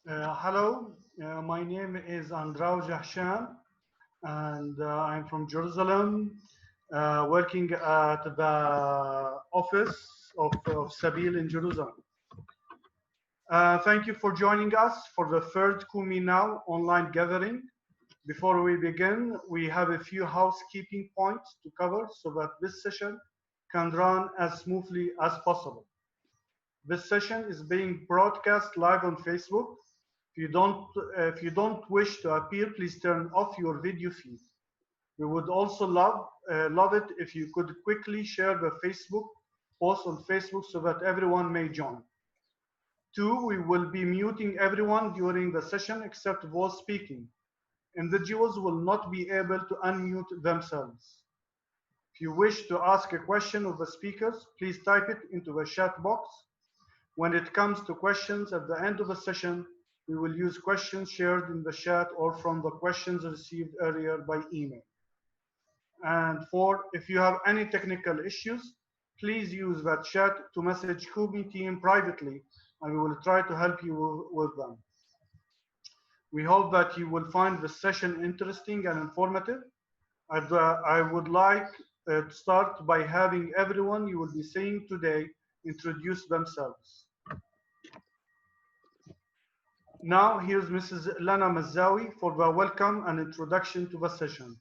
Hello, my name is Andrew Jahshan, and I'm from Jerusalem, working at the office of Sabil in Jerusalem. Thank you for joining us for the third Kumi Now online gathering. Before we begin, we have a few housekeeping points to cover so that this session can run as smoothly as possible. This session is being broadcast live on Facebook. If you don't wish to appear, please turn off your video feed. We would also love it if you could quickly share the Facebook post on Facebook so that everyone may join. 2, we will be muting everyone during the session except those speaking. Individuals will not be able to unmute themselves. If you wish to ask a question of the speakers, please type it into the chat box. When it comes to questions at the end of the session, we will use questions shared in the chat or from the questions received earlier by email. And 4, if you have any technical issues, please use that chat to message Kumi team privately, and we will try to help you with them. We hope that you will find the session interesting and informative. I would like to start by having everyone you will be seeing today introduce themselves. Now, here's Mrs. Lana Mazawi for the welcome and introduction to the session.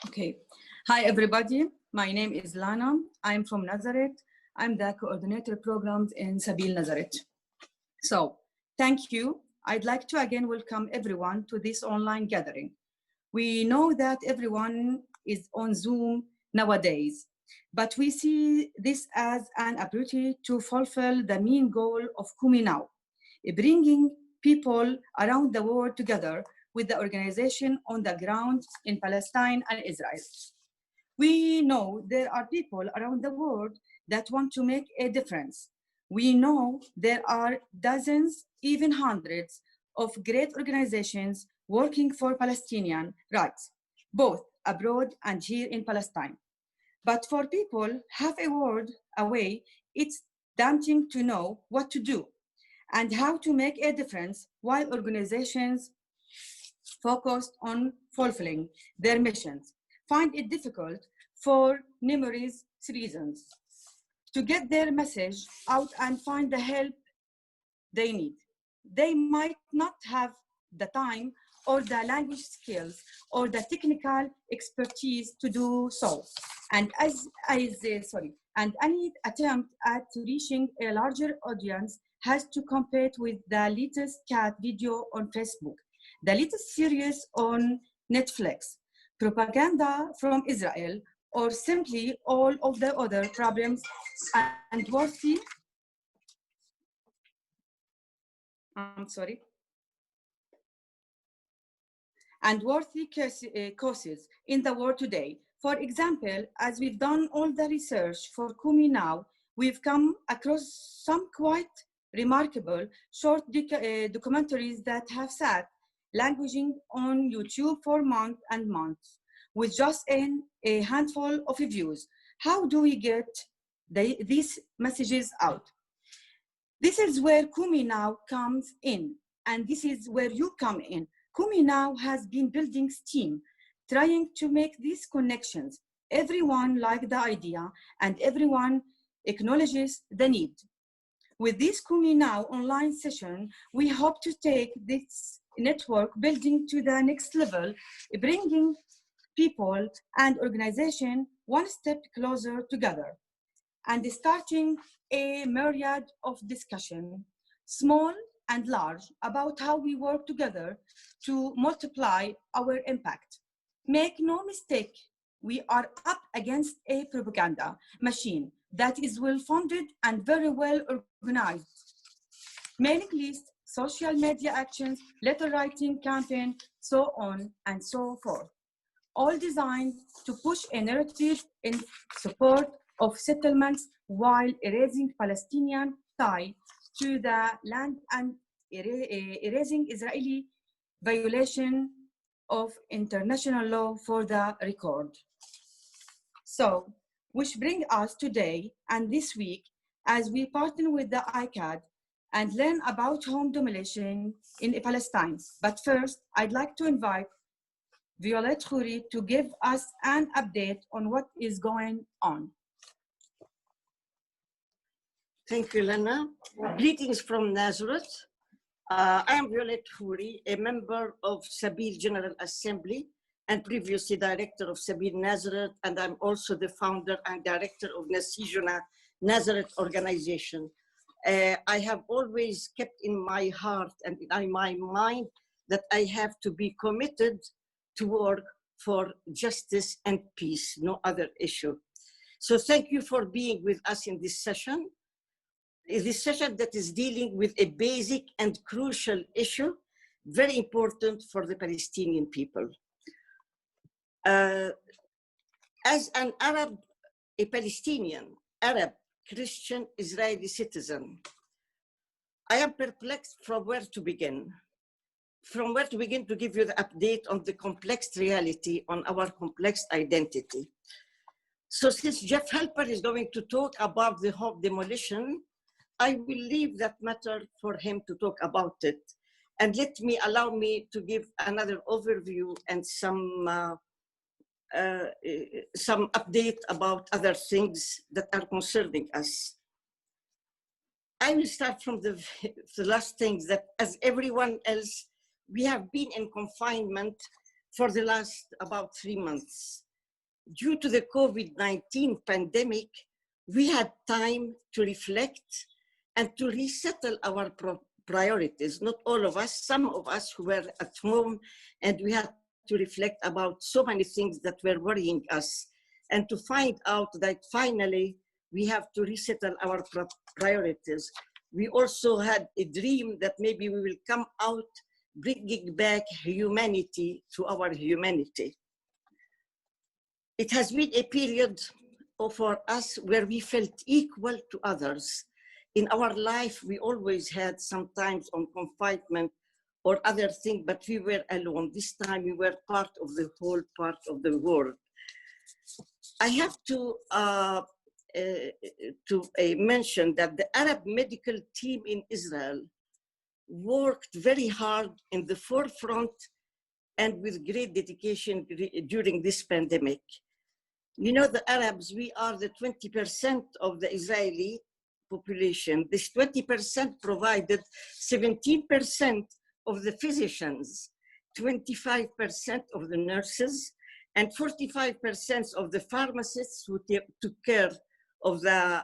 Okay. Hi, everybody. My name is Lana. I'm from Nazareth. I'm the coordinator programs in Sabil Nazareth. So, thank you. I'd like to again welcome everyone to this online gathering. We know that everyone is on Zoom nowadays, but we see this as an opportunity to fulfill the main goal of Kumi Now, bringing people around the world together with the organization on the ground in Palestine and Israel. We know there are people around the world that want to make a difference. We know there are dozens, even hundreds, of great organizations working for Palestinian rights, both abroad and here in Palestine. But for people half a world away, it's daunting to know what to do and how to make a difference while organizations focused on fulfilling their missions find it difficult for numerous reasons to get their message out and find the help they need. They might not have the time or the language skills or the technical expertise to do so. And any attempt at reaching a larger audience has to compete with the latest cat video on Facebook, the latest series on Netflix, propaganda from Israel, or simply all of the other problems and worthy causes in the world today. For example, as we've done all the research for Kumi Now, we've come across some quite remarkable short documentaries that have sat languishing on YouTube for months and months with just a handful of views. How do we get these messages out? This is where Kumi Now comes in, and this is where you come in. Kumi Now has been building steam, trying to make these connections. Everyone liked the idea, and everyone acknowledges the need. With this Kumi Now online session, we hope to take this network building to the next level, bringing people and organizations one step closer together, and starting a myriad of discussion, small and large, about how we work together to multiply our impact. Make no mistake, we are up against a propaganda machine that is well-funded and very well organized. Mailing lists, social media actions, letter writing campaign, so on and so forth, all designed to push a narrative in support of settlements while erasing Palestinian ties to the land and erasing Israeli violation of international law for the record. So, which bring us today and this week as we partner with the ICAHD and learn about home demolition in Palestine. But first, I'd like to invite Violette Khoury to give us an update on what is going on. Thank you, Lena. Greetings from Nazareth. I am Violette Khoury, a member of Sabeel General Assembly and previously director of Sabeel Nazareth, and I'm also the founder and director of Nasijuna Nazareth organization. I have always kept in my heart and in my mind that I have to be committed to work for justice and peace, no other issue. So thank you for being with us in this session. This session that is dealing with a basic and crucial issue, very important for the Palestinian people. As an Arab, a Palestinian, Arab, Christian, Israeli citizen, I am perplexed from where to begin. From where to begin to give you the update on the complex reality, on our complex identity. So since Jeff Halper is going to talk about the home demolition, I will leave that matter for him to talk about it. And allow me to give another overview and some update about other things that are concerning us. I will start from the last things that, as everyone else, we have been in confinement for the last about 3 months. Due to the COVID-19 pandemic, we had time to reflect and to resettle our priorities. Not all of us, some of us who were at home, and we had to reflect about so many things that were worrying us, and to find out that finally we have to resettle our priorities. We also had a dream that maybe we will come out bringing back humanity to our humanity. It has been a period for us where we felt equal to others. In our life, we always had sometimes on confinement or other things, but we were alone. This time we were part of the whole part of the world. I have to mention that the Arab medical team in Israel worked very hard in the forefront and with great dedication during this pandemic. You know, the Arabs, we are the 20% of the Israeli population. This 20% provided 17% of the physicians, 25% of the nurses, and 45% of the pharmacists who took care of the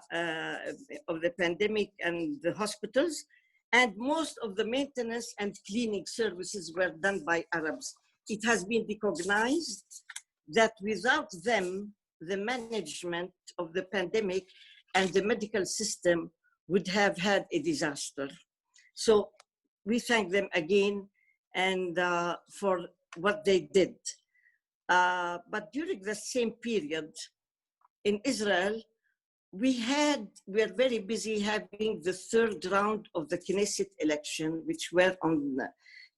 pandemic and the hospitals. And most of the maintenance and cleaning services were done by Arabs. It has been recognized that without them, the management of the pandemic and the medical system would have had a disaster. So we thank them again and for what they did. But during the same period in Israel, we were very busy having the third round of the Knesset election, which were on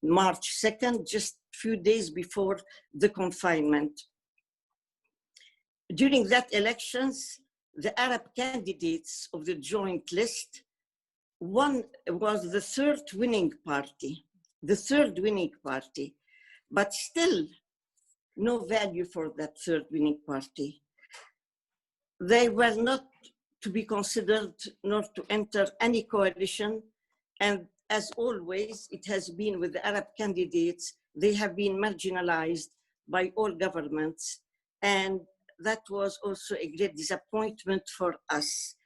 March 2nd, just a few days before the confinement. During that elections, the Arab candidates of the joint list, one was the third winning party, but still no value for that third winning party. They were not to be considered nor to enter any coalition. And as always, it has been with the Arab candidates, they have been marginalized by all governments. And that was also a great disappointment for us.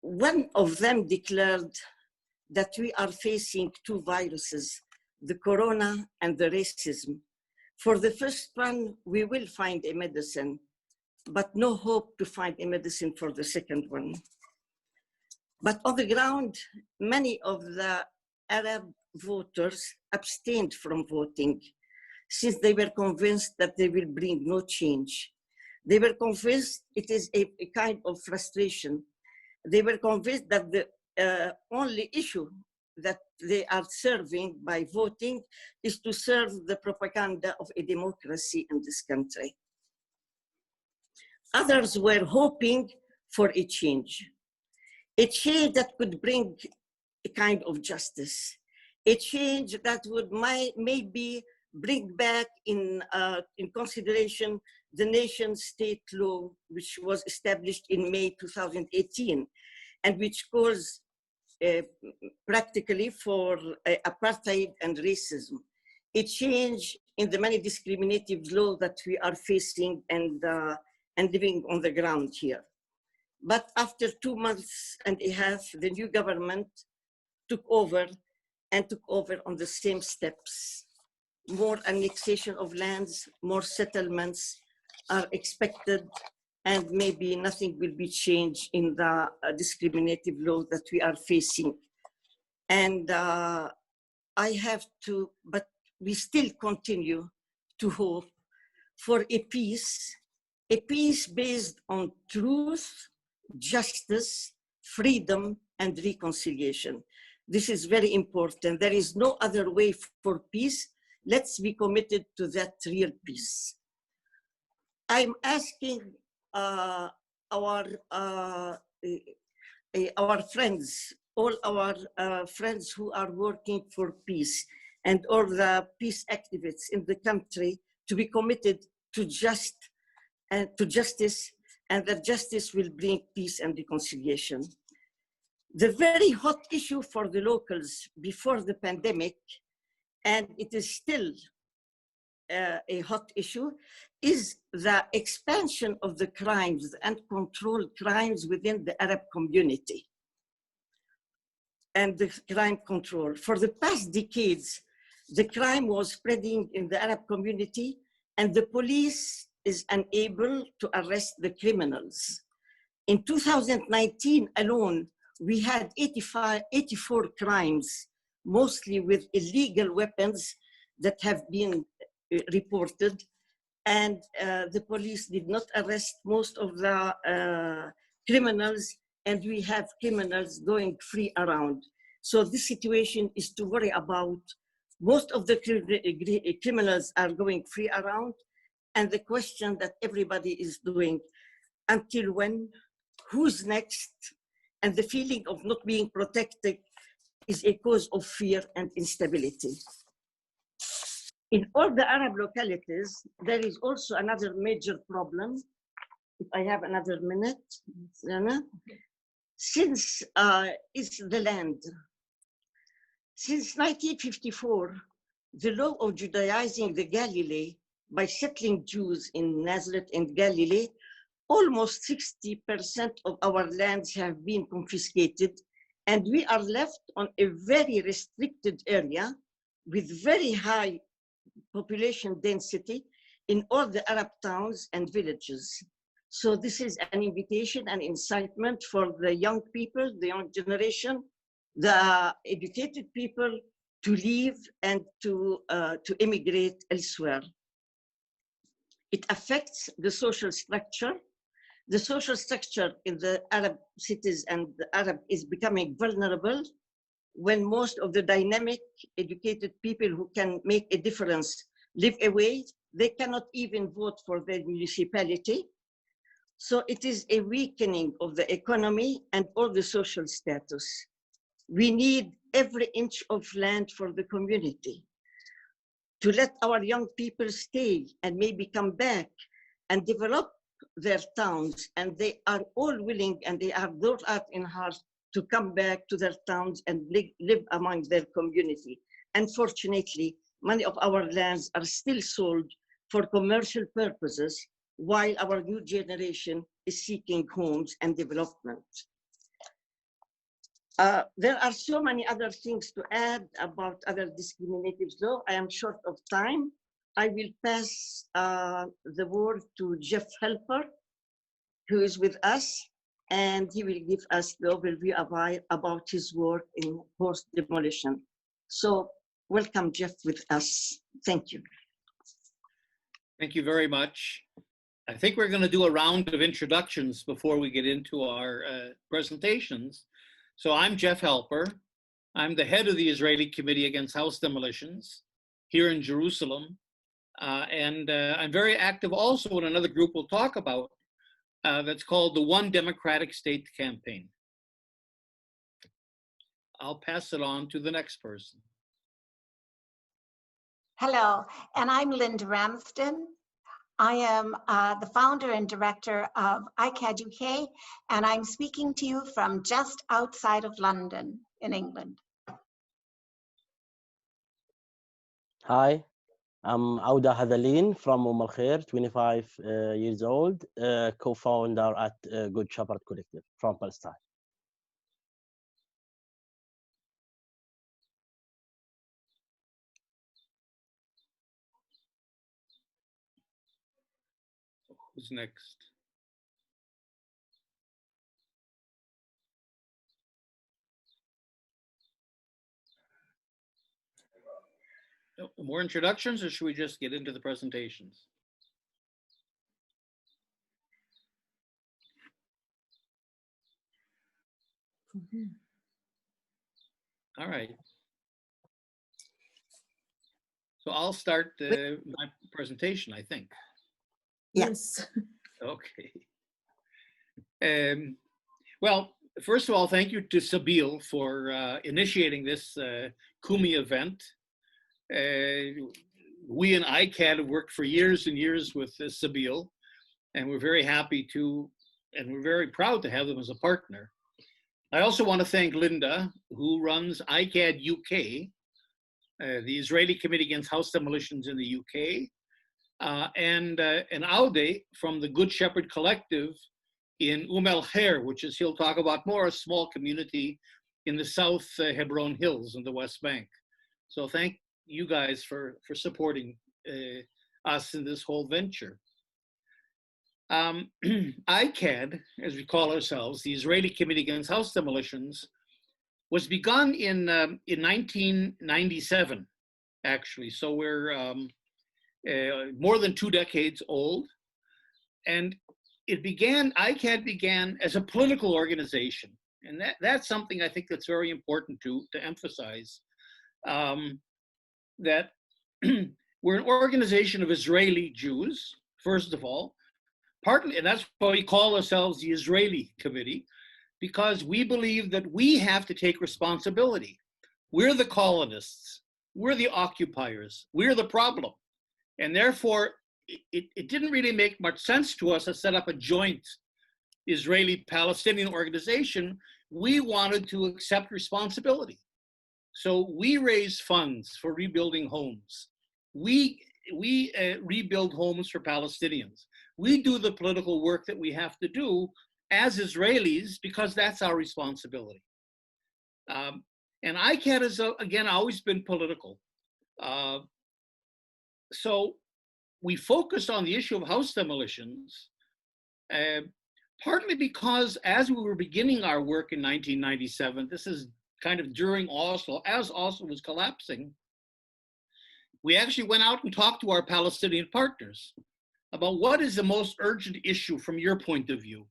One of them declared that we are facing two viruses, the corona and the racism. For the first one, we will find a medicine, but no hope to find a medicine for the second one. But on the ground, many of the Arab voters abstained from voting since they were convinced that they will bring no change. They were convinced it is a kind of frustration. They were convinced that the only issue that they are serving by voting is to serve the propaganda of a democracy in this country. Others were hoping for a change that could bring a kind of justice, a change that would maybe bring back in consideration the nation-state law, which was established in May 2018, and which calls practically for apartheid and racism. A change in the many discriminative laws that we are facing and living on the ground here. But after 2 months and a half, the new government took over on the same steps. More annexation of lands, more settlements are expected, and maybe nothing will be changed in the discriminative law that we are facing. And but we still continue to hope for a peace based on truth, justice, freedom, and reconciliation. This is very important. There is no other way for peace. Let's be committed to that real peace. I'm asking our friends, all our friends who are working for peace and all the peace activists in the country to be committed to justice, and that justice will bring peace and reconciliation. The very hot issue for the locals before the pandemic, and it is still a hot issue, is the expansion of the crimes, the uncontrolled crimes within the Arab community and the crime control. For the past decades, the crime was spreading in the Arab community, and the police is unable to arrest the criminals. In 2019 alone, we had 84 crimes, mostly with illegal weapons, that have been reported, and the police did not arrest most of the criminals, and we have criminals going free around. So this situation is to worry about. Most of the criminals are going free around, and the question that everybody is doing, until when, who's next, and the feeling of not being protected is a cause of fear and instability. In all the Arab localities, there is also another major problem. If I have another minute, since it's the land. Since 1954, the law of Judaizing the Galilee by settling Jews in Nazareth and Galilee, almost 60% of our lands have been confiscated, and we are left on a very restricted area with very high population density in all the Arab towns and villages. So this is an invitation and incitement for the young people, the young generation, the educated people to leave and to immigrate elsewhere. It affects the social structure. The social structure in the Arab cities and the Arab is becoming vulnerable when most of the dynamic, educated people who can make a difference live away. They cannot even vote for their municipality. So it is a weakening of the economy and all the social status. We need every inch of land for the community to let our young people stay and maybe come back and develop their towns. And they are all willing, and they have their heart in heart to come back to their towns and live among their community. Unfortunately, many of our lands are still sold for commercial purposes, while our new generation is seeking homes and development. There are so many other things to add about other discriminative law. I am short of time. I will pass the word to Jeff Halper, who is with us, and he will give us the overview about his work in post-demolition. So welcome, Jeff, with us. Thank you. Thank you very much. I think we're going to do a round of introductions before we get into our presentations. So I'm Jeff Halper. I'm the head of the Israeli Committee Against House Demolitions here in Jerusalem. And I'm very active also in another group we'll talk about that's called the One Democratic State Campaign. I'll pass it on to the next person. Hello, and I'm Linda Ramsden. I am the founder and director of ICAHD UK, and I'm speaking to you from just outside of London in England. Hi, I'm al-Hathleen from al-Khair, 25 years old, co-founder at Good Shepherd Collective from Palestine. Who's next? More introductions, or should we just get into the presentations? All right. So I'll start my presentation, I think. Yes. Okay. Well, first of all, thank you to Sabeel for initiating this Kumi event. We in ICAHD have worked for years and years with Sabeel, and we're very happy to, and we're very proud to have them as a partner. I also want to thank Linda, who runs ICAHD UK, the Israeli Committee Against House Demolitions in the UK, and Awdah from the Good Shepherd Collective in al-Khair, which is, he'll talk about more, a small community in the South Hebron Hills in the West Bank. So thank you guys for supporting us in this whole venture. ICAHD, as we call ourselves, the Israeli Committee Against House Demolitions, was begun in 1997, actually. So we're more than 2 decades old. And ICAHD began as a political organization. And that's something I think that's very important to emphasize. That we're an organization of Israeli Jews, first of all, partly, and that's why we call ourselves the Israeli Committee, because we believe that we have to take responsibility. We're the colonists, we're the occupiers, we're the problem. And therefore, it didn't really make much sense to us to set up a joint Israeli-Palestinian organization. We wanted to accept responsibility. So we raise funds for rebuilding homes. We rebuild homes for Palestinians. We do the political work that we have to do as Israelis because that's our responsibility. And ICAHD has, again, always been political. So we focused on the issue of house demolitions, partly because as we were beginning our work in 1997, this is kind of during Oslo, as Oslo was collapsing, we actually went out and talked to our Palestinian partners about what is the most urgent issue from your point of view.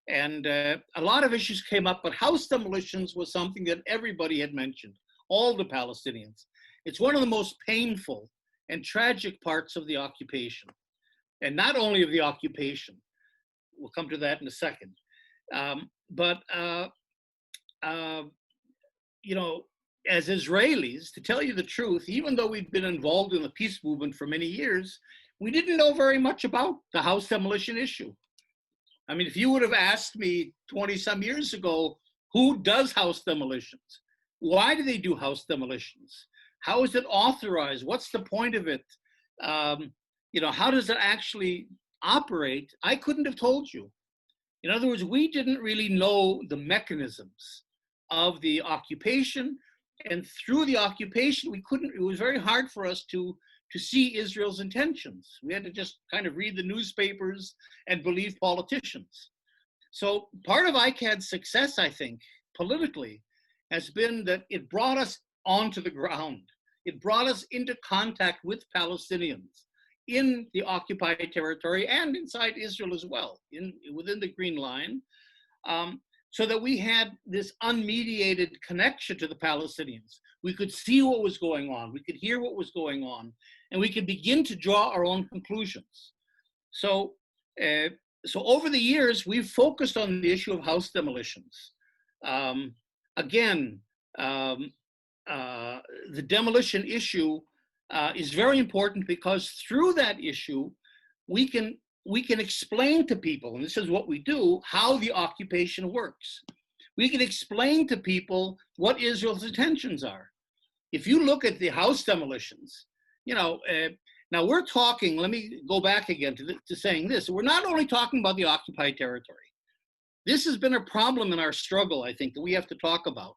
And a lot of issues came up, but house demolitions was something that everybody had mentioned, all the Palestinians. It's one of the most painful and tragic parts of the occupation. And not only of the occupation, we'll come to that in a second, you know, as Israelis, to tell you the truth, even though we've been involved in the peace movement for many years, we didn't know very much about the house demolition issue. I mean, if you would have asked me 20 some years ago, who does house demolitions? Why do they do house demolitions? How is it authorized? What's the point of it? You know, how does it actually operate? I couldn't have told you. In other words, we didn't really know the mechanisms of the occupation, and through the occupation, we couldn't, it was very hard for us to see Israel's intentions. We had to just kind of read the newspapers and believe politicians. So part of ICAHD's success, I think, politically, has been that it brought us onto the ground. It brought us into contact with Palestinians in the occupied territory and inside Israel as well, within the Green Line, so that we had this unmediated connection to the Palestinians. We could see what was going on, we could hear what was going on, and we could begin to draw our own conclusions. So so over the years, we've focused on the issue of house demolitions. Again, the demolition issue is very important because through that issue, we can explain to people, and this is what we do, how the occupation works. We can explain to people what Israel's intentions are. If you look at the house demolitions, you know, now we're talking, let me go back again to saying this, we're not only talking about the occupied territory. This has been a problem in our struggle, I think, that we have to talk about.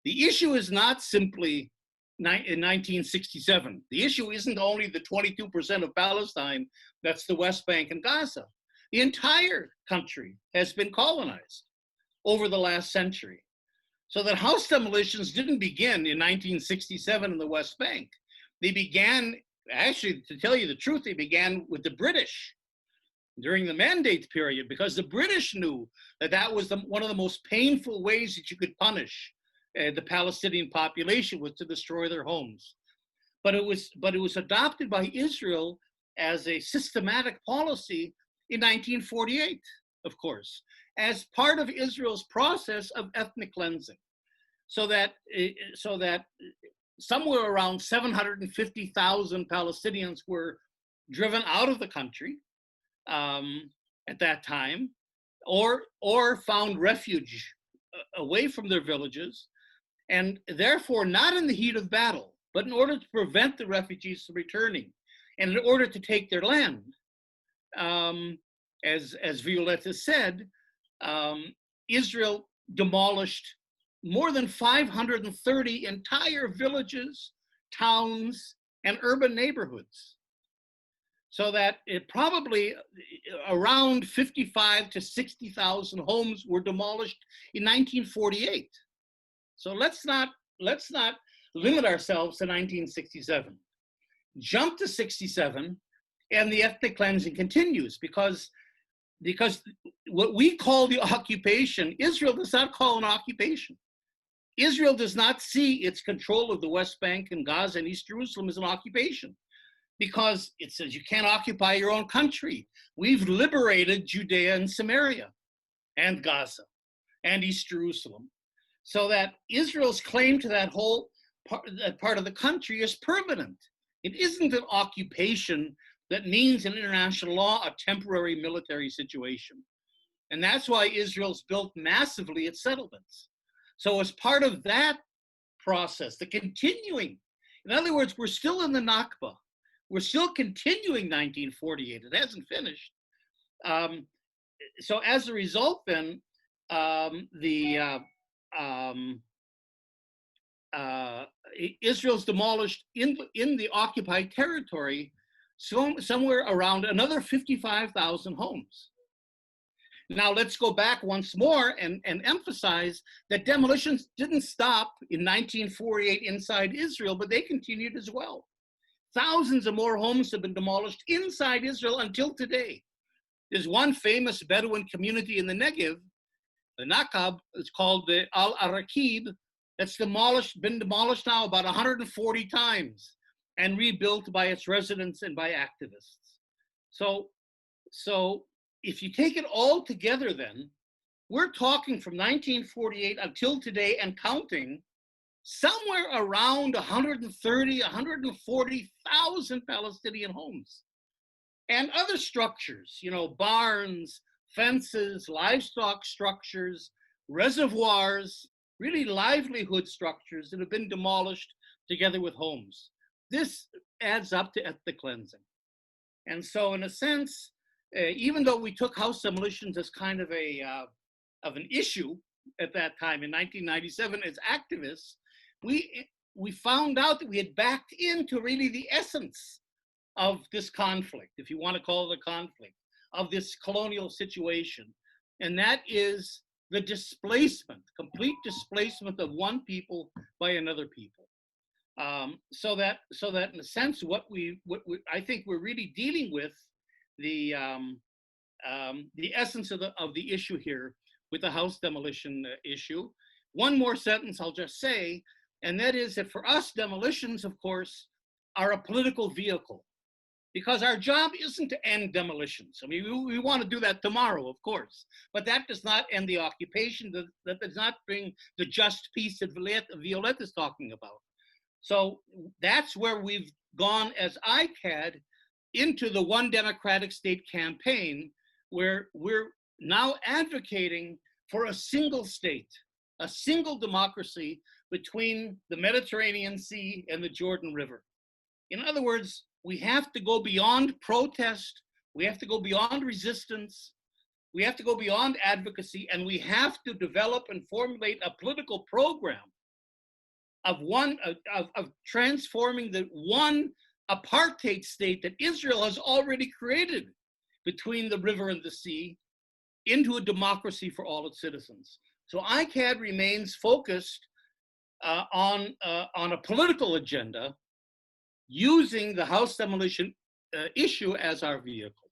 The issue is not simply in 1967. The issue isn't only the 22% of Palestine that's the West Bank and Gaza. The entire country has been colonized over the last century. So that house demolitions didn't begin in 1967 in the West Bank. They began, actually, to tell you the truth, they began with the British during the Mandate period, because the British knew that that was one of the most painful ways that you could punish the Palestinian population, was to destroy their homes. But it was adopted by Israel as a systematic policy in 1948, of course, as part of Israel's process of ethnic cleansing, so that somewhere around 750,000 Palestinians were driven out of the country at that time, or found refuge away from their villages, and therefore not in the heat of battle, but in order to prevent the refugees from returning, and in order to take their land. As Violetta said, Israel demolished more than 530 entire villages, towns, and urban neighborhoods. So that it probably around 55 to 60,000 homes were demolished in 1948. So let's not limit ourselves to 1967. Jump to 67, and the ethnic cleansing continues, because what we call the occupation, Israel does not call an occupation. Israel does not see its control of the West Bank and Gaza and East Jerusalem as an occupation, because it says you can't occupy your own country. We've liberated Judea and Samaria and Gaza and East Jerusalem, so that Israel's claim to that whole part of the country is permanent. It isn't an occupation that means in international law a temporary military situation. And that's why Israel's built massively its settlements. So as part of that process, the continuing, in other words, we're still in the Nakba. We're still continuing 1948. It hasn't finished. So as a result, then, Israel's demolished in the occupied territory somewhere around another 55,000 homes. Now let's go back once more and emphasize that demolitions didn't stop in 1948 inside Israel, but they continued as well. Thousands of more homes have been demolished inside Israel until today. There's one famous Bedouin community in the Negev, the Nakab, it's called the al-Arakib, that's been demolished now about 140 times and rebuilt by its residents and by activists. So if you take it all together, then we're talking from 1948 until today and counting, somewhere around 130, 140,000 Palestinian homes and other structures, you know, barns, fences, livestock structures, reservoirs, really livelihood structures that have been demolished together with homes. This adds up to ethnic cleansing. And so in a sense, even though we took house demolitions as kind of an issue at that time in 1997 as activists, we found out that we had backed into really the essence of this conflict, if you want to call it a conflict, of this colonial situation. And that is the displacement, complete displacement of one people by another people. So that in a sense, what I think we're really dealing with the essence of the issue here with the house demolition issue. One more sentence I'll just say, and that is that for us, demolitions, of course, are a political vehicle. because our job isn't to end demolitions. I mean, we want to do that tomorrow, of course, but that does not end the occupation. That does not bring the just peace that Violette is talking about. So that's where we've gone as ICAHD into the One Democratic State campaign, where we're now advocating for a single state, a single democracy between the Mediterranean Sea and the Jordan River. In other words, we have to go beyond protest, we have to go beyond resistance, we have to go beyond advocacy, and we have to develop and formulate a political program of transforming the one apartheid state that Israel has already created between the river and the sea into a democracy for all its citizens. So ICAHD remains focused on a political agenda, using the house demolition issue as our vehicle.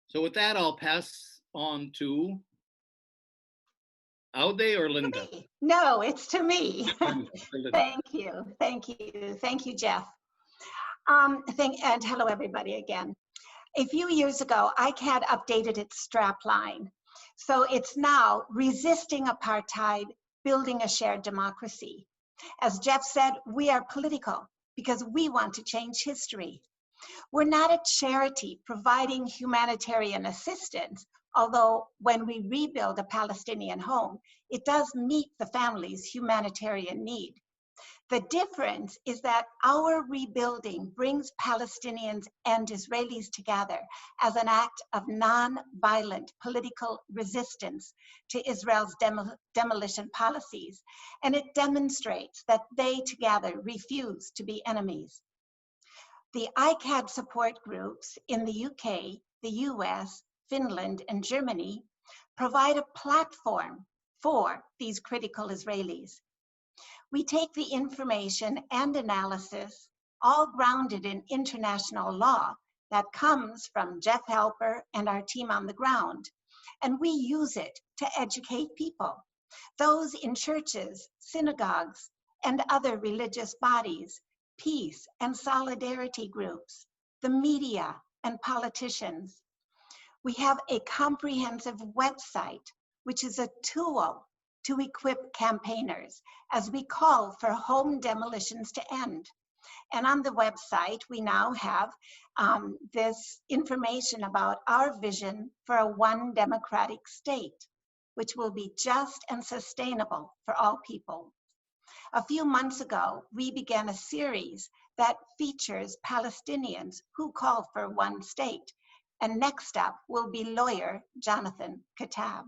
So with that, I'll pass on to Awdah or Linda? No, it's to me. Linda. Thank you, Jeff. And hello, everybody again. A few years ago, ICAHD updated its strapline. So it's now resisting apartheid, building a shared democracy. As Jeff said, we are political because we want to change history. We're not a charity providing humanitarian assistance, although when we rebuild a Palestinian home, it does meet the family's humanitarian need. The difference is that our rebuilding brings Palestinians and Israelis together as an act of non-violent political resistance to Israel's demolition policies, and it demonstrates that they together refuse to be enemies. The ICAHD support groups in the UK, the US, Finland, and Germany provide a platform for these critical Israelis. We take the information and analysis, all grounded in international law, that comes from Jeff Halper and our team on the ground, and we use it to educate people, those in churches, synagogues, and other religious bodies, peace and solidarity groups, the media, and politicians. We have a comprehensive website, which is a tool to equip campaigners as we call for home demolitions to end. And on the website, we now have this information about our vision for a one democratic state, which will be just and sustainable for all people. A few months ago, we began a series that features Palestinians who call for one state. And next up will be lawyer Jonathan Katab.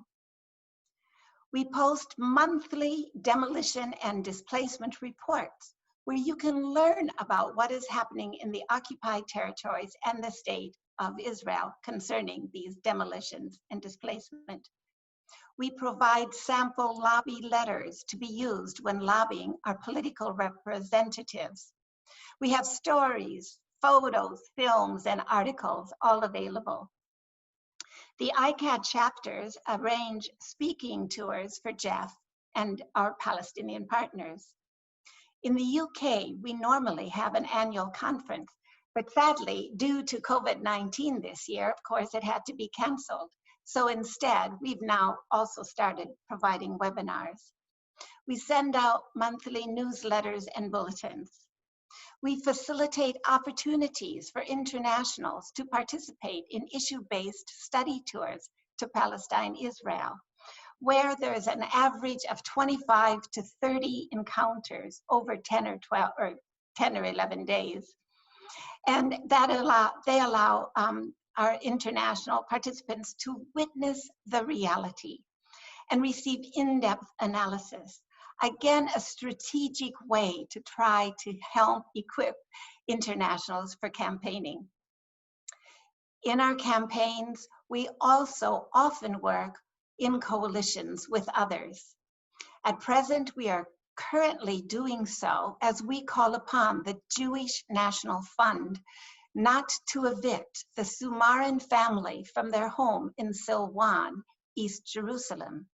We post monthly demolition and displacement reports where you can learn about what is happening in the occupied territories and the state of Israel concerning these demolitions and displacement. We provide sample lobby letters to be used when lobbying our political representatives. We have stories, photos, films, and articles all available. The ICAHD chapters arrange speaking tours for Jeff and our Palestinian partners. In the UK, we normally have an annual conference, but sadly, due to COVID-19 this year, of course, it had to be canceled. So instead, we've now also started providing webinars. We send out monthly newsletters and bulletins. We facilitate opportunities for internationals to participate in issue-based study tours to Palestine, Israel, where there's an average of 25 to 30 encounters over 10 or 11 days. And they allow our international participants to witness the reality and receive in-depth analysis. Again, a strategic way to try to help equip internationals for campaigning. In our campaigns, we also often work in coalitions with others. At present, we are currently doing so as we call upon the Jewish National Fund not to evict the Sumaran family from their home in Silwan, East Jerusalem.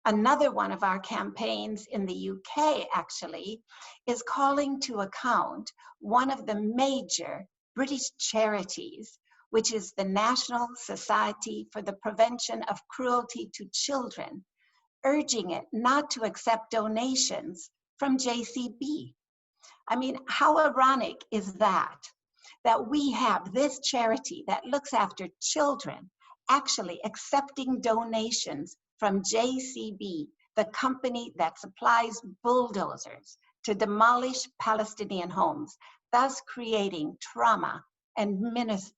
Another one of our campaigns in the UK actually is calling to account one of the major British charities, which is the National Society for the Prevention of Cruelty to Children, urging it not to accept donations from JCB. I mean, how ironic is that? That we have this charity that looks after children actually accepting donations from JCB, the company that supplies bulldozers to demolish Palestinian homes, thus creating trauma and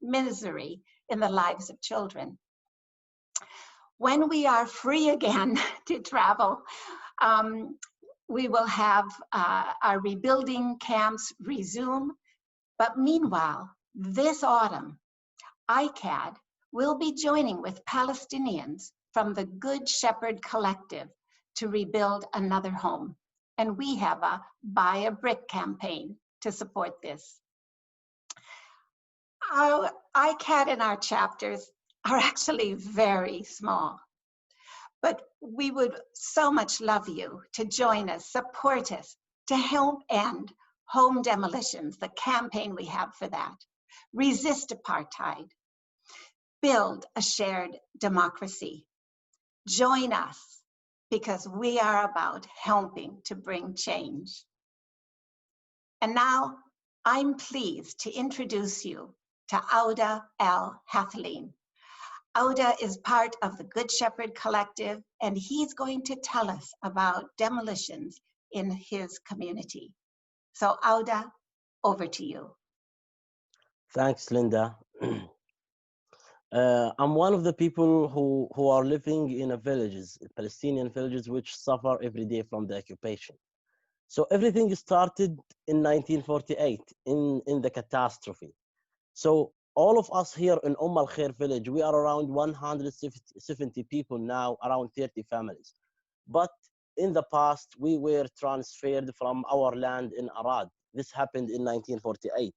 misery in the lives of children. When we are free again to travel, we will have our rebuilding camps resume. But meanwhile, this autumn, ICAHD will be joining with Palestinians from the Good Shepherd Collective to rebuild another home. And we have a Buy a Brick campaign to support this. Our ICAHD and our chapters are actually very small, but we would so much love you to join us, support us, to help end home demolitions, the campaign we have for that. Resist apartheid. Build a shared democracy. Join us, because we are about helping to bring change. And now I'm pleased to introduce you to Awdah al-Hathleen. Awdah is part of the Good Shepherd Collective, and he's going to tell us about demolitions in his community. So Awdah, over to you. Thanks, Linda. I'm one of the people who are living in villages, Palestinian villages, which suffer every day from the occupation. So everything started in 1948 in the catastrophe. So all of us here in al-Khair village, we are around 170 people now, around 30 families. But in the past, we were transferred from our land in Arad. This happened in 1948.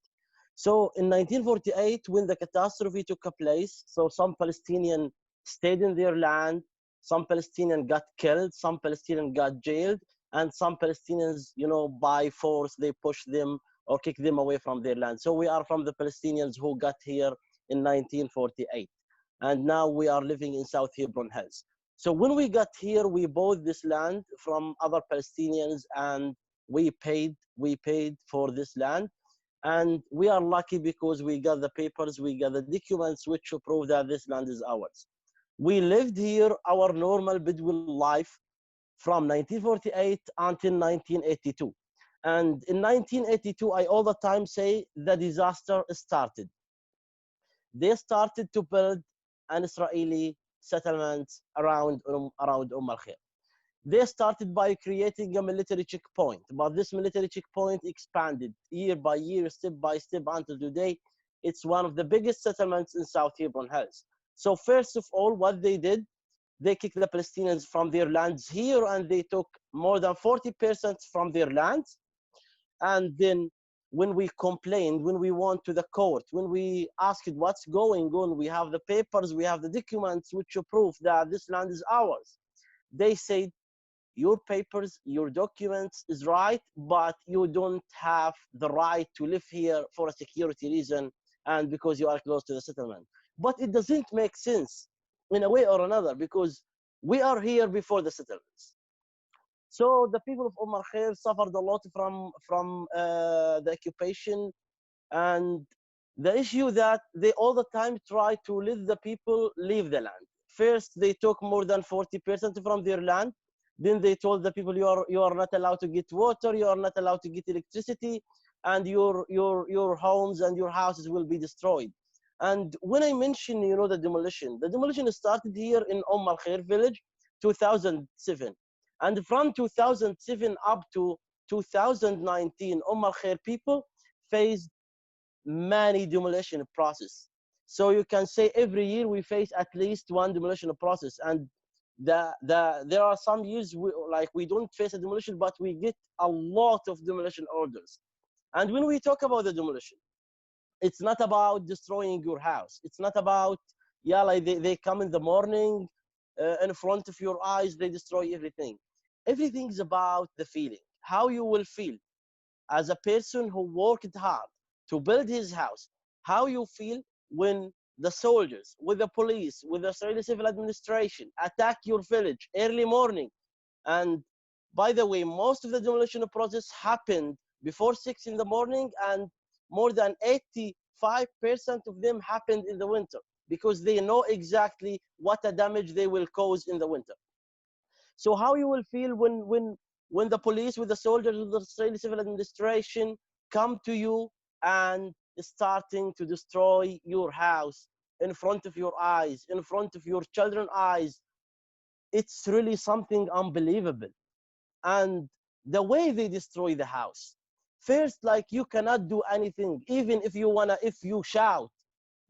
So in 1948, when the catastrophe took place, so some Palestinians stayed in their land, some Palestinians got killed, some Palestinians got jailed, and some Palestinians, you know, by force, they pushed them or kicked them away from their land. So we are from the Palestinians who got here in 1948. And now we are living in South Hebron Hills. So when we got here, we bought this land from other Palestinians, and we paid for this land. And we are lucky because we got the papers, we got the documents which prove that this land is ours. We lived here our normal Bedouin life from 1948 until 1982. And in 1982, I all the time say the disaster started. They started to build an Israeli settlement around al-Khair. They started by creating a military checkpoint, but this military checkpoint expanded year by year, step by step, until today. It's one of the biggest settlements in South Hebron Hills. So first of all, what they did, they kicked the Palestinians from their lands here, and they took more than 40% from their lands. And then when we complained, when we went to the court, when we asked what's going on, we have the papers, we have the documents which prove that this land is ours. They said, your papers, your documents is right, but you don't have the right to live here for a security reason and because you are close to the settlement. But it doesn't make sense in a way or another, because we are here before the settlements. So the people of al-Khair suffered a lot from the occupation, and the issue that they all the time try to let the people leave the land. First, they took more than 40% from their land. Then they told the people, you are not allowed to get water, you are not allowed to get electricity, and your homes and your houses will be destroyed. And when I mention, you know, the demolition started here in al-Khair village, 2007. And from 2007 up to 2019, al-Khair people faced many demolition process. So you can say every year we face at least one demolition process. And there are some years we don't face a demolition, but we get a lot of demolition orders. And when we talk about the demolition, it's not about destroying your house. It's not about, yeah, like they come in the morning, in front of your eyes, they destroy everything. Everything is about the feeling, how you will feel as a person who worked hard to build his house, how you feel when the soldiers, with the police, with the Israeli civil administration attack your village early morning. And by the way, most of the demolition process happened before 6 in the morning, and more than 85% of them happened in the winter because they know exactly what a damage they will cause in the winter. So how you will feel when the police, with the soldiers, with the Israeli civil administration come to you and starting to destroy your house in front of your eyes, in front of your children's eyes. It's really something unbelievable. And the way they destroy the house, first, like, you cannot do anything. Even if you wanna, if you shout,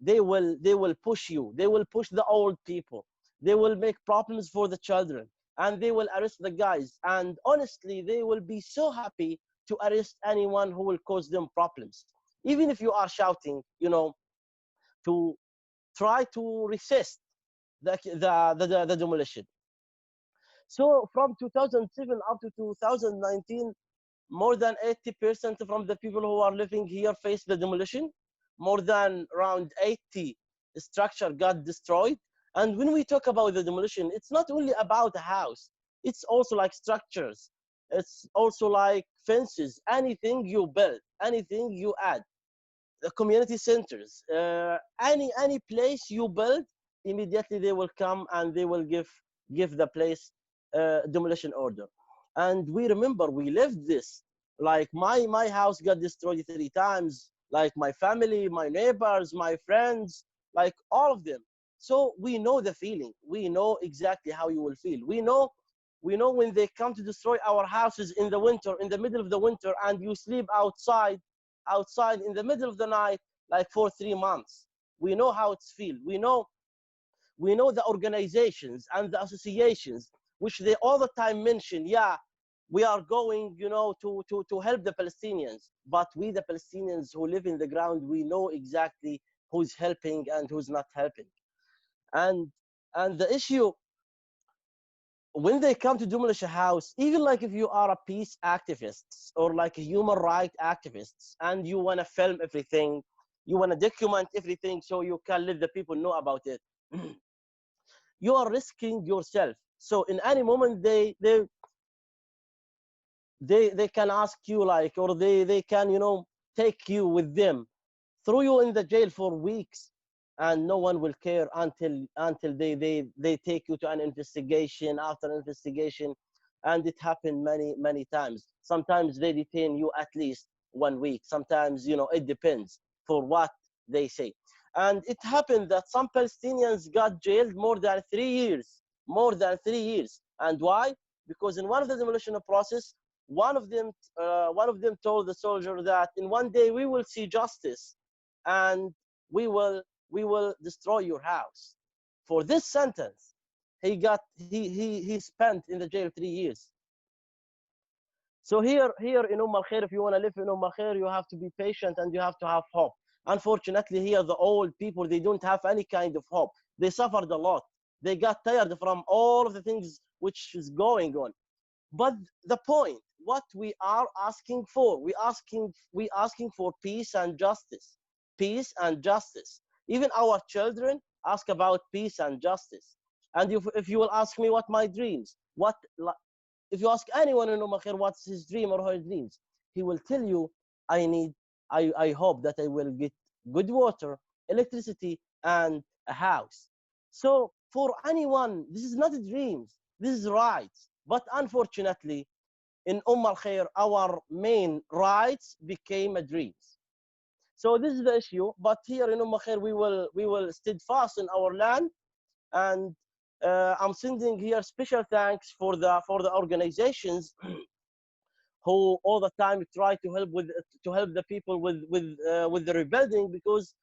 they will push you, they will push the old people, they will make problems for the children, and they will arrest the guys. And honestly, they will be so happy to arrest anyone who will cause them problems, even if you are shouting, you know, to try to resist the demolition. So from 2007 up to 2019, more than 80% from the people who are living here face the demolition. More than around 80 structure got destroyed. And when we talk about the demolition, it's not only about a house. It's also like structures. It's also like fences, anything you build, anything you add. The community centers, any place you build, immediately they will come and they will give the place demolition order. And we remember we lived this. Like my house got destroyed 3 times. Like my family, my neighbors, my friends, like all of them. So we know the feeling. We know exactly how you will feel. We know when they come to destroy our houses in the winter, in the middle of the winter, and you sleep outside in the middle of the night, like for 3 months. We know how it's feel. We know the organizations and the associations, which they all the time mention, yeah, we are going, you know, to help the Palestinians. But we, the Palestinians who live in the ground, we know exactly who's helping and who's not helping. And the issue, when they come to demolish a house, even like if you are a peace activist or like a human rights activists, and you want to film everything, you want to document everything so you can let the people know about it, you are risking yourself. So in any moment they can ask you, like, or they can, you know, take you with them, throw you in the jail for weeks, and no one will care until they take you to an investigation, after an investigation. And it happened many times. Sometimes they detain you at least 1 week. Sometimes, you know, it depends for what they say. And it happened that some Palestinians got jailed more than 3 years. And why? Because in one of the demolition process, one of them told the soldier that in one day we will see justice, and we will destroy your house. For this sentence, he spent in the jail 3 years. So here in al-Khair, if you want to live in al-Khair, you have to be patient and you have to have hope. Unfortunately, here the old people, they don't have any kind of hope. They suffered a lot. They got tired from all of the things which is going on. But the point, what we are asking for, we asking for peace and justice. Peace and justice. Even our children ask about peace and justice. And if you will ask me what my dreams, if you ask anyone in al-Khair what's his dream or her dreams, he will tell you, I hope that I will get good water, electricity, and a house. So for anyone, this is not dreams, this is rights. But unfortunately, in al-Khair, our main rights became dreams. So this is the issue. But here in al-Khair, we will steadfast in our land. And I'm sending here special thanks for the organizations who all the time try to help the people with the rebuilding, because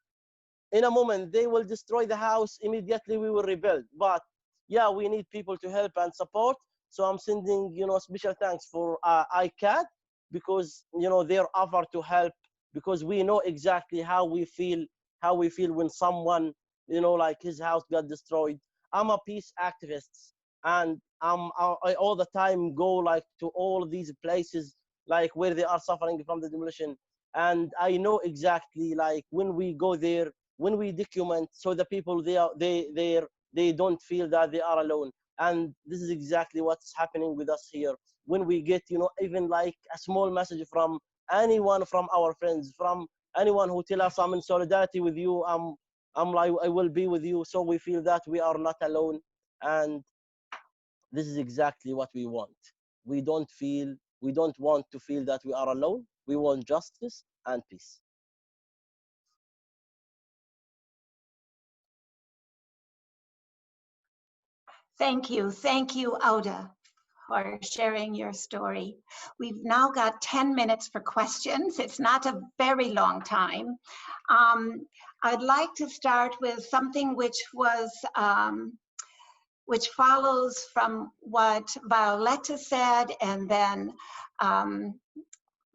in a moment they will destroy the house, immediately we will rebuild. But yeah, we need people to help and support. So I'm sending, you know, special thanks for ICAHD, because, you know, their offer to help, because we know exactly how we feel when someone, you know, like his house got destroyed. I'm a peace activist, and I all the time go like to all these places like where they are suffering from the demolition, and I know exactly like when we go there, when we document, so the people they don't feel that they are alone. And this is exactly what's happening with us here. When we get, you know, even like a small message from anyone, from our friends, from anyone who tell us I'm in solidarity with you, I'm like I will be with you, so we feel that we are not alone. And this is exactly what we want. We don't want to feel that we are alone. We want justice and peace. Thank you, Awdah, for sharing your story. We've now got 10 minutes for questions. It's not a very long time. I'd like to start with something which was, which follows from what Violetta said, and then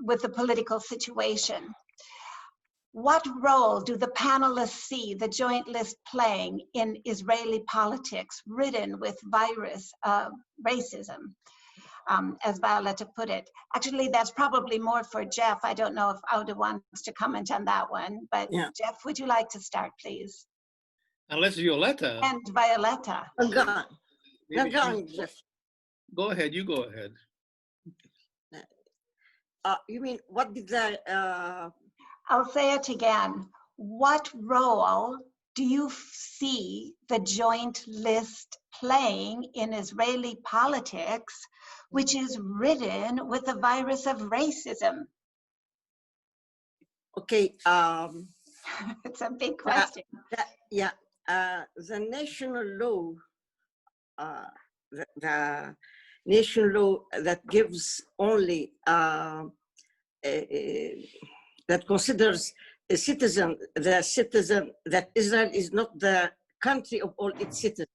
with the political situation. What role do the panelists see the joint list playing in Israeli politics ridden with virus racism, as Violetta put it? Actually, that's probably more for Jeff. I don't know if Awdah wants to comment on that one, but yeah. Jeff, would you like to start, please? Unless Violetta. And Violetta. Jeff. Go ahead, you go ahead. You mean, what did the... I'll say it again. What role do you see the joint list playing in Israeli politics, which is ridden with the virus of racism? Okay. It's a big question. The national law, the national law that gives only that considers the citizen that Israel is not the country of all its citizens,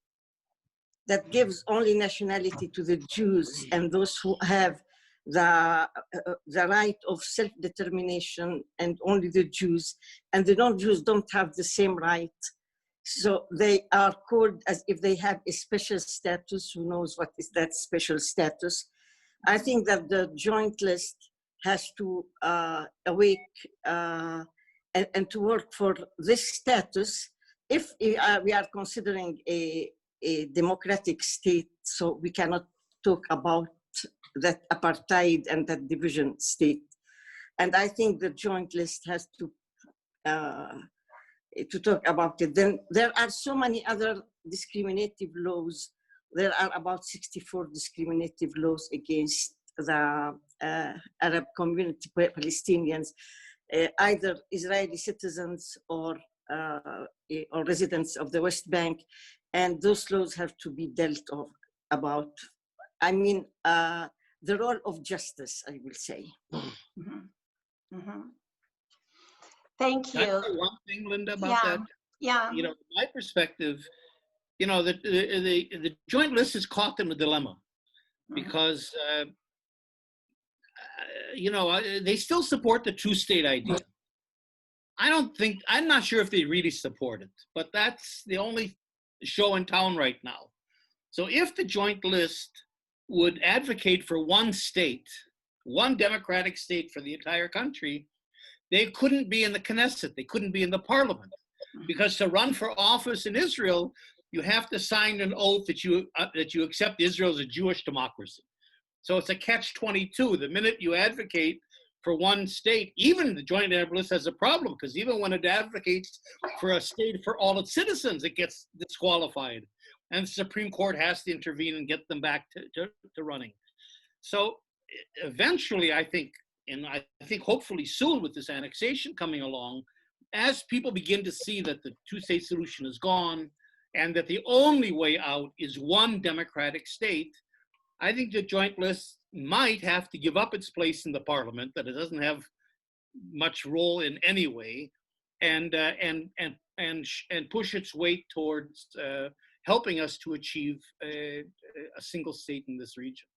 that gives only nationality to the Jews and those who have the right of self-determination, and only the Jews, and the non-Jews don't have the same right. So they are called as if they have a special status. Who knows what is that special status? I think that the joint list has to awake and to work for this status. If we are considering a democratic state, so we cannot talk about that apartheid and that division state. And I think the joint list has to talk about it. Then there are so many other discriminative laws. There are about 64 discriminative laws against the Arab community, Palestinians, either Israeli citizens or residents of the West Bank, and those laws have to be dealt about. I mean, the role of justice, I will say. Mm-hmm. Mm-hmm. Thank you. Can I say one thing, Linda, about that? Yeah. You know, from my perspective, you know, the joint list has caught them a dilemma, because you know, they still support the two-state idea. I'm not sure if they really support it, but that's the only show in town right now. So if the joint list would advocate for one state, one democratic state for the entire country, they couldn't be in the Knesset, they couldn't be in the parliament, because to run for office in Israel, you have to sign an oath that you accept Israel as a Jewish democracy. So it's a catch-22. The minute you advocate for one state, even the Joint Arab List has a problem, because even when it advocates for a state for all its citizens, it gets disqualified. And the Supreme Court has to intervene and get them back to running. So eventually, I think, and I think hopefully soon with this annexation coming along, as people begin to see that the two-state solution is gone and that the only way out is one democratic state, I think the joint list might have to give up its place in the parliament, that it doesn't have much role in any way, and push its weight towards helping us to achieve a single state in this region.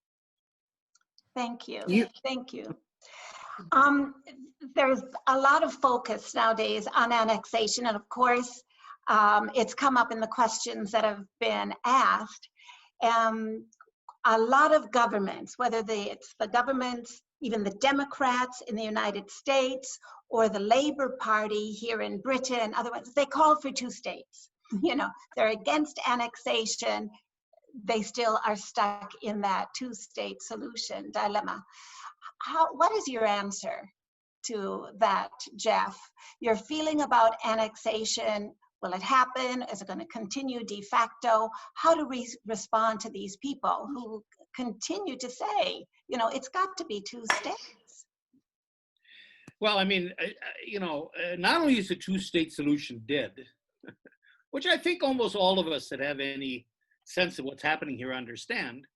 Thank you. Thank you. There's a lot of focus nowadays on annexation, and of course, It's come up in the questions that have been asked. A lot of governments, whether it's the governments, even the Democrats in the United States or the Labour Party here in Britain, otherwise, they call for two states. You know, they're against annexation. They still are stuck in that two-state solution dilemma. What is your answer to that, Jeff? Your feeling about annexation, will it happen? Is it going to continue de facto? How do we respond to these people who continue to say, you know, it's got to be two states? Well, I mean, you know, not only is the two-state solution dead, which I think almost all of us that have any sense of what's happening here understand,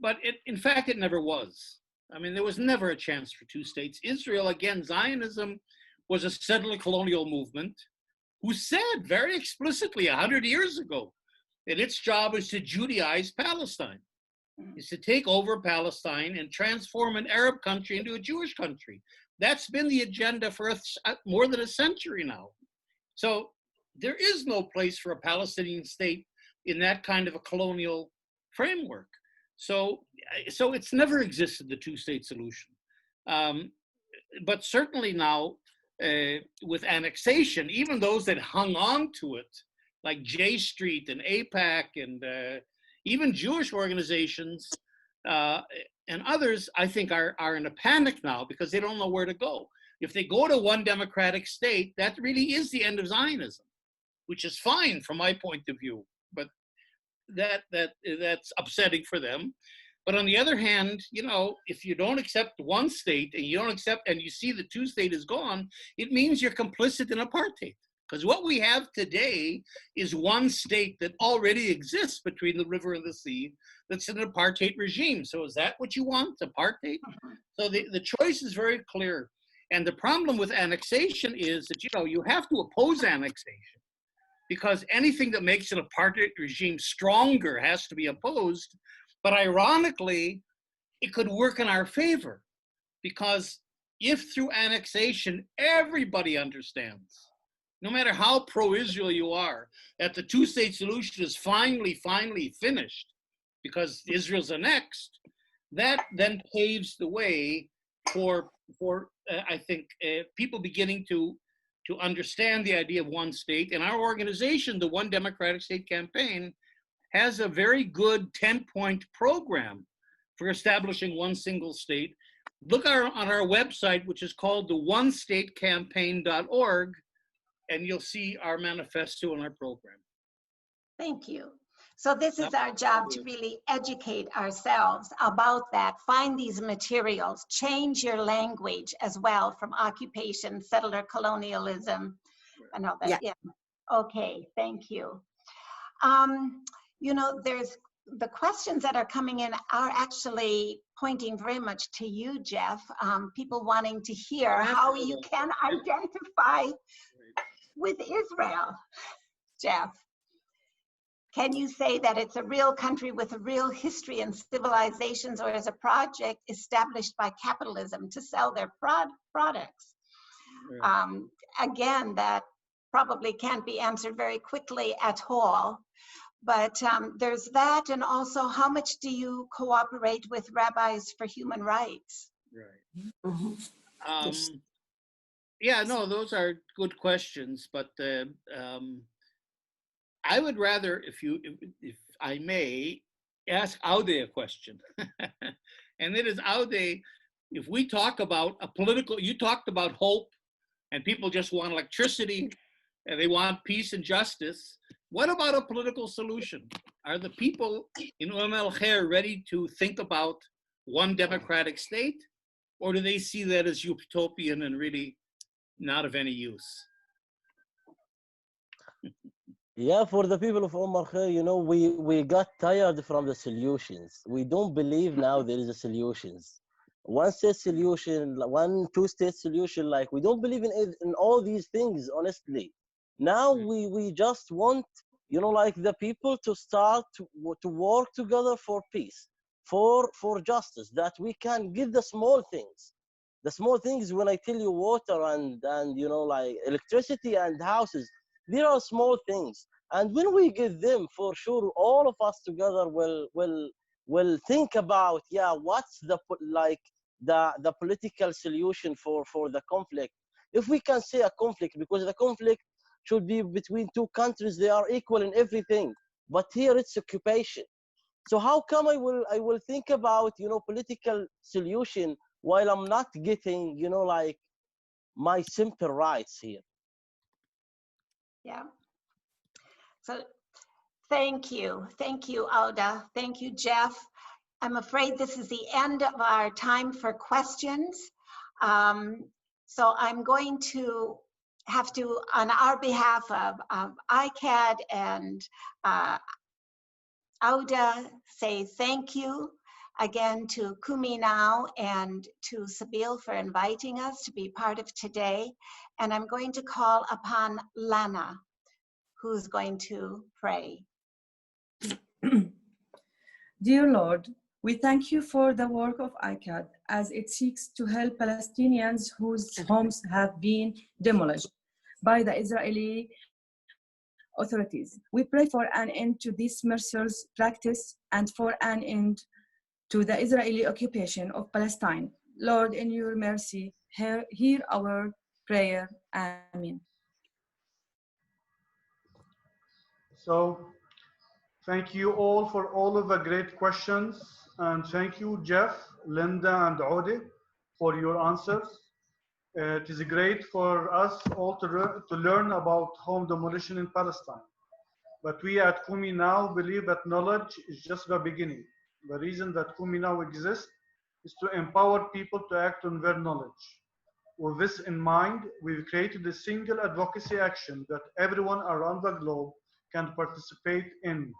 but in fact, it never was. I mean, there was never a chance for two states. Israel, again, Zionism was a settler colonial movement who said very explicitly 100 years ago that its job is to Judaize Palestine, is to take over Palestine and transform an Arab country into a Jewish country. That's been the agenda for more than a century now. So there is no place for a Palestinian state in that kind of a colonial framework. So it's never existed, the two-state solution. But certainly now, with annexation, even those that hung on to it, like J Street and AIPAC and even Jewish organizations and others, I think are in a panic now because they don't know where to go. If they go to one democratic state, that really is the end of Zionism, which is fine from my point of view, but that's upsetting for them. But on the other hand, you know, if you don't accept one state and you don't accept, and you see the two state is gone, it means you're complicit in apartheid. Because what we have today is one state that already exists between the river and the sea, that's an apartheid regime. So is that what you want, apartheid? So the choice is very clear. And the problem with annexation is that, you know, you have to oppose annexation, because anything that makes an apartheid regime stronger has to be opposed. But ironically, it could work in our favor, because if through annexation, everybody understands, no matter how pro-Israel you are, that the two-state solution is finally finished because Israel's annexed, that then paves the way for I think, people beginning to understand the idea of one state. And our organization, the One Democratic State Campaign, has a very good 10-point program for establishing one single state. Look on our website, which is called the onestatecampaign.org, and you'll see our manifesto and our program. Thank you. So this is our job, to really educate ourselves about that, find these materials, change your language as well from occupation, settler colonialism, and all that. Yeah. Okay, thank you. You know, there's the questions that are coming in are actually pointing very much to you, Jeff. People wanting to hear how you can identify with Israel. Jeff, can you say that it's a real country with a real history and civilizations, or is a project established by capitalism to sell their products? Again, that probably can't be answered very quickly at all. But there's that, and also how much do you cooperate with Rabbis for Human Rights? Right. Yeah, no, those are good questions, but I would rather, if I may, ask Awdah a question. And it is, Awdah, if we talk about a political, you talked about hope, and people just want electricity, and they want peace and justice. What about a political solution? Are the people in al-Khair ready to think about one democratic state? Or do they see that as utopian and really not of any use? Yeah, for the people of al-Khair, you know, we got tired from the solutions. We don't believe now there is a solutions. One state solution, one two-state solution, like we don't believe in all these things, honestly. Now we just want, you know, like the people to start to work together for peace, for justice, that we can give the small things. The small things, when I tell you water and you know, like electricity and houses, There are small things, and when we get them, for sure, all of us together will think about, yeah, what's the political solution for the conflict. If we can say a conflict, because the conflict should be between two countries, they are equal in everything, but here it's occupation. So how come I will think about, you know, political solution while I'm not getting, you know, like my simple rights here? Yeah. So thank you. Thank you, Awdah. Thank you, Jeff. I'm afraid this is the end of our time for questions. So I'm going to have to, on our behalf of ICAHD and Awdah, say thank you again to Kumi now and to Sabeel for inviting us to be part of today. And I'm going to call upon Lana, who's going to pray. Dear Lord, we thank you for the work of ICAHD as it seeks to help Palestinians whose homes have been demolished by the Israeli authorities. We pray for an end to this merciless practice and for an end to the Israeli occupation of Palestine. Lord, in your mercy, hear our prayer. Amen. So thank you all for all of the great questions. And thank you, Jeff, Linda, and Awdah for your answers. It is great for us all to learn about home demolition in Palestine. But we at Kumi now believe that knowledge is just the beginning. The reason that Kumi now exists is to empower people to act on their knowledge. With this in mind, we've created a single advocacy action that everyone around the globe can participate in.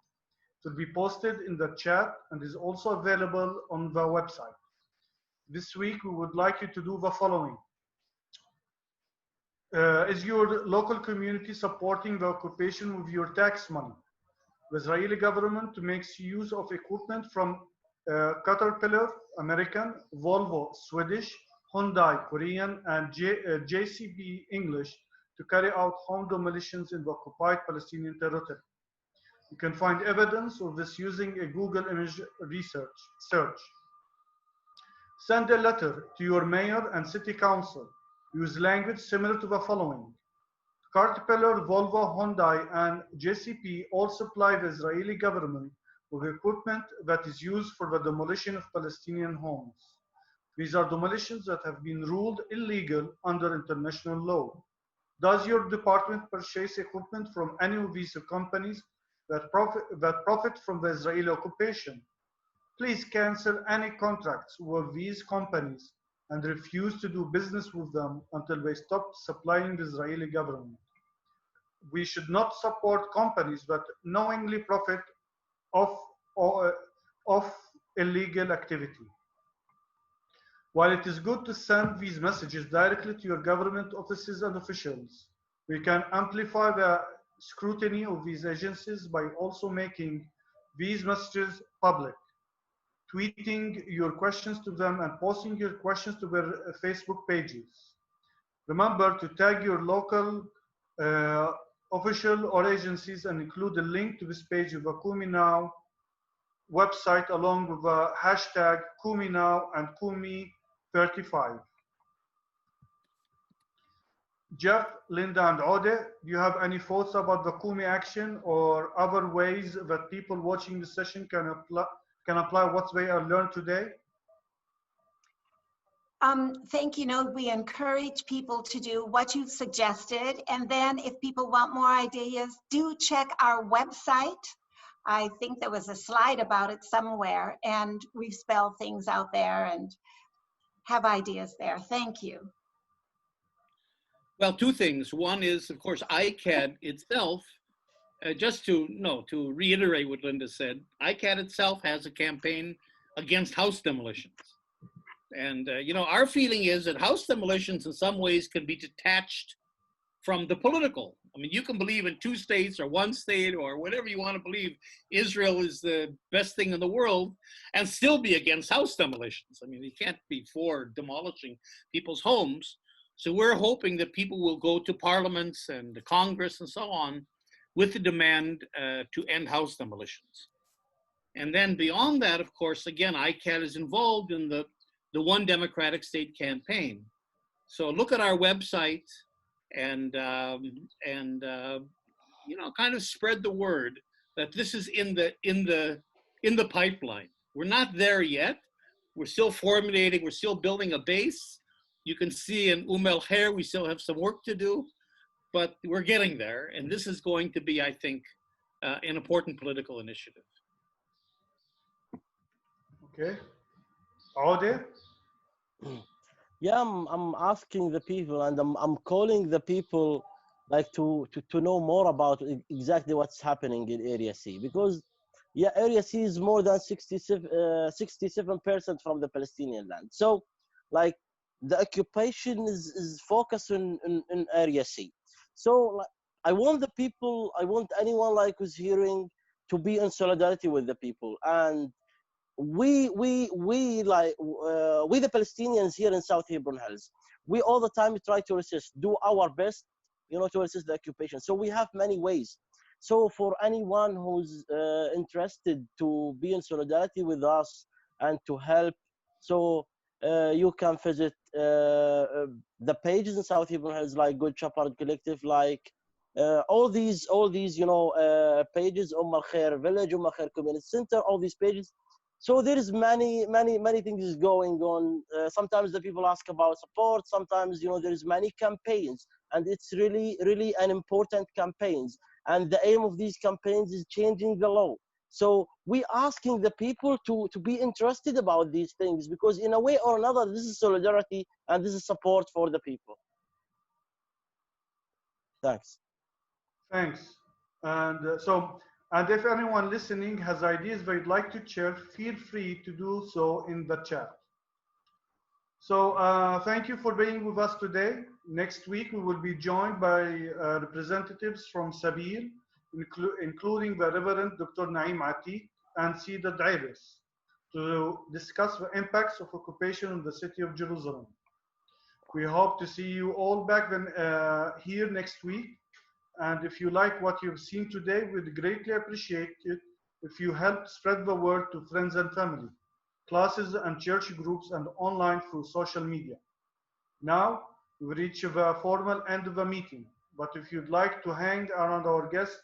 It will be posted in the chat and is also available on the website. This week, we would like you to do the following. Is your local community supporting the occupation with your tax money? The Israeli government makes use of equipment from Caterpillar, American, Volvo, Swedish, Hyundai, Korean, and JCB, English, to carry out home demolitions in the occupied Palestinian territory. You can find evidence of this using a Google image search. Send a letter to your mayor and city council. Use language similar to the following. Caterpillar, Volvo, Hyundai, and JCB all supply the Israeli government with equipment that is used for the demolition of Palestinian homes. These are demolitions that have been ruled illegal under international law. Does your department purchase equipment from any of these companies that profit from the Israeli occupation? Please cancel any contracts with these companies and refuse to do business with them until they stop supplying the Israeli government. We should not support companies that knowingly profit off illegal activity. While it is good to send these messages directly to your government offices and officials, we can amplify the scrutiny of these agencies by also making these messages public, tweeting your questions to them and posting your questions to their Facebook pages. Remember to tag your local official or agencies and include a link to this page of the Kumi Now website along with the hashtag Kumi Now and Kumi35. Jeff, Linda, and Awdah, do you have any thoughts about the Kumi action or other ways that people watching the session can apply what they have learned today? Thank you. We encourage people to do what you've suggested. And then if people want more ideas, do check our website. I think there was a slide about it somewhere, and we've spelled things out there and have ideas there. Thank you. Well, two things. One is, of course, ICAHD itself, just to reiterate what Linda said, ICAHD itself has a campaign against house demolitions. And, our feeling is that house demolitions in some ways can be detached from the political. I mean, you can believe in two states or one state or whatever you want to believe. Israel is the best thing in the world and still be against house demolitions. I mean, you can't be for demolishing people's homes. So we're hoping that people will go to parliaments and the Congress and so on with the demand to end house demolitions. And then beyond that, of course, again, ICAHD is involved in the One Democratic State campaign. So look at our website and you know, kind of spread the word that this is in the pipeline. We're not there yet. We're still formulating. We're still building a base. You can see in al-Khair we still have some work to do, but we're getting there. And this is going to be, I think, an important political initiative. Okay. Awdah? Yeah, I'm asking the people, and I'm calling the people like to know more about exactly what's happening in Area C, because yeah, Area C is more than 67% from the Palestinian land. So like the occupation is focused in Area C. So like, I want the people, I want anyone like who's hearing to be in solidarity with the people. And we the Palestinians here in South Hebron Hills, we all the time try to resist, do our best, you know, to resist the occupation. So we have many ways. So for anyone who's interested to be in solidarity with us and to help, so you can visit the pages in South Hebron Hills, like Good Shepherd Collective, like all these you know pages, al-Khair Village, al-Khair Community Center, all these pages. So there is many things going on. Sometimes the people ask about support. Sometimes, you know, there is many campaigns, and it's really an important campaigns. And the aim of these campaigns is changing the law. So we asking the people to be interested about these things, because in a way or another, this is solidarity and this is support for the people. Thanks. Thanks. And and if anyone listening has ideas they'd like to share, feel free to do so in the chat. So thank you for being with us today. Next week, we will be joined by representatives from Sabir, including the Reverend Dr. Naeem Atiq and Sida Dairis, to discuss the impacts of occupation in the city of Jerusalem. We hope to see you all back then, here next week. And if you like what you've seen today, we'd greatly appreciate it if you help spread the word to friends and family, classes and church groups, and online through social media. Now, we reach the formal end of the meeting, but if you'd like to hang around, our guests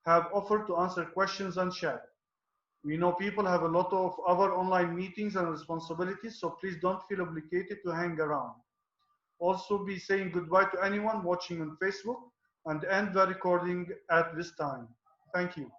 have offered to answer questions and chat. We know people have a lot of other online meetings and responsibilities, so please don't feel obligated to hang around. Also, be saying goodbye to anyone watching on Facebook and end the recording at this time. Thank you.